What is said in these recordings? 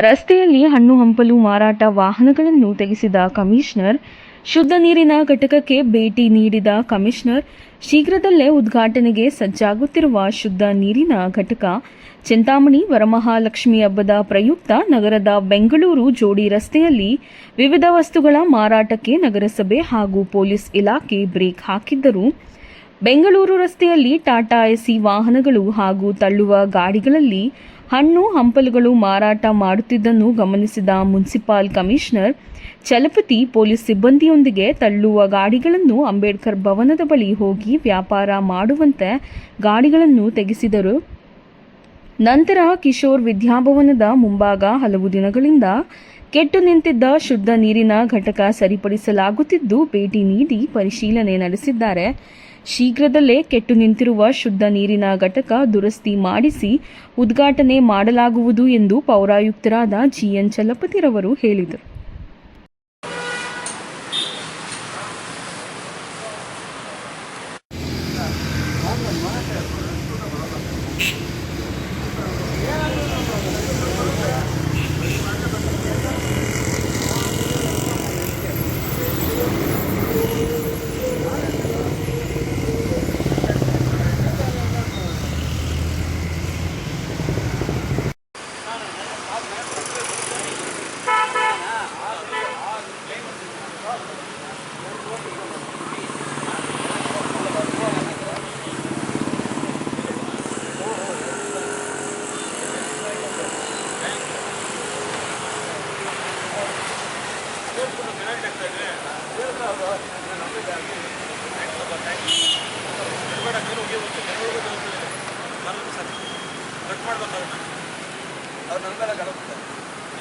ರಸ್ತೆಯಲ್ಲಿ ಹಣ್ಣು ಹಂಪಲು ಮಾರಾಟ ವಾಹನಗಳನ್ನು ತೆಗೆಸಿದ ಕಮಿಷನರ್. ಶುದ್ಧ ನೀರಿನ ಘಟಕಕ್ಕೆ ಭೇಟಿ ನೀಡಿದ ಕಮಿಷನರ್. ಶೀಘ್ರದಲ್ಲೇ ಉದ್ಘಾಟನೆಗೆ ಸಜ್ಜಾಗುತ್ತಿರುವ ಶುದ್ಧ ನೀರಿನ ಘಟಕ. ಚಿಂತಾಮಣಿ ವರಮಹಾಲಕ್ಷ್ಮಿ ಹಬ್ಬದ ಪ್ರಯುಕ್ತ ನಗರದ ಬೆಂಗಳೂರು ಜೋಡಿ ರಸ್ತೆಯಲ್ಲಿ ವಿವಿಧ ವಸ್ತುಗಳ ಮಾರಾಟಕ್ಕೆ ನಗರಸಭೆ ಹಾಗೂ ಪೊಲೀಸ್ ಇಲಾಖೆ ಬ್ರೇಕ್ ಹಾಕಿದ್ದರು. ಬೆಂಗಳೂರು ರಸ್ತೆಯಲ್ಲಿ ಟಾಟಾ ಎಸಿ ವಾಹನಗಳು ಹಾಗೂ ತಳ್ಳುವ ಗಾಡಿಗಳಲ್ಲಿ ಹಣ್ಣು ಹಂಪಲುಗಳು ಮಾರಾಟ ಮಾಡುತ್ತಿದ್ದನ್ನು ಗಮನಿಸಿದ ಮುನ್ಸಿಪಲ್ ಕಮಿಷನರ್ ಚಲಪತಿ ಪೊಲೀಸ್ ಸಿಬ್ಬಂದಿಯೊಂದಿಗೆ ತಳ್ಳುವ ಗಾಡಿಗಳನ್ನು ಅಂಬೇಡ್ಕರ್ ಭವನದ ಬಳಿ ಹೋಗಿ ವ್ಯಾಪಾರ ಮಾಡುವಂತೆ ಗಾಡಿಗಳನ್ನು ತೆಗೆಸಿದರು. ನಂತರ ಕಿಶೋರ್ ವಿದ್ಯಾಭವನದ ಮುಂಭಾಗ ಹಲವು ದಿನಗಳಿಂದ ಕೆಟ್ಟು ನಿಂತಿದ್ದ ಶುದ್ಧ ನೀರಿನ ಘಟಕ ಸರಿಪಡಿಸಲಾಗುತ್ತಿದ್ದು ಭೇಟಿ ನೀಡಿ ಪರಿಶೀಲನೆ ನಡೆಸಿದ್ದಾರೆ. ಶೀಘ್ರದಲ್ಲೇ ಕೆಟ್ಟು ನಿಂತಿರುವ ಶುದ್ಧ ನೀರಿನ ಘಟಕ ದುರಸ್ತಿ ಮಾಡಿಸಿ ಉದ್ಘಾಟನೆ ಮಾಡಲಾಗುವುದು ಎಂದು ಪೌರಾಯುಕ್ತರಾದ ಜಿಎನ್ ಚಲಪತಿರವರು ಹೇಳಿದರು.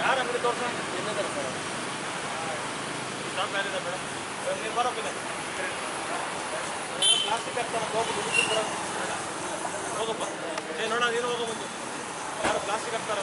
ಯಾರು ಅಂಗಡಿ ತೋರ್ಸ ನೀರು ಬರೋಕ್ಕಿದೆ ಪ್ಲಾಸ್ಟಿಕ್ ಹಾಕ್ತಾನೆ ಹೋಗಪ್ಪ ನೋಡ ನೀನು ಹೋಗೋ ಬಂದು ಯಾರು ಪ್ಲಾಸ್ಟಿಕ್ ಹಾಕ್ತಾರ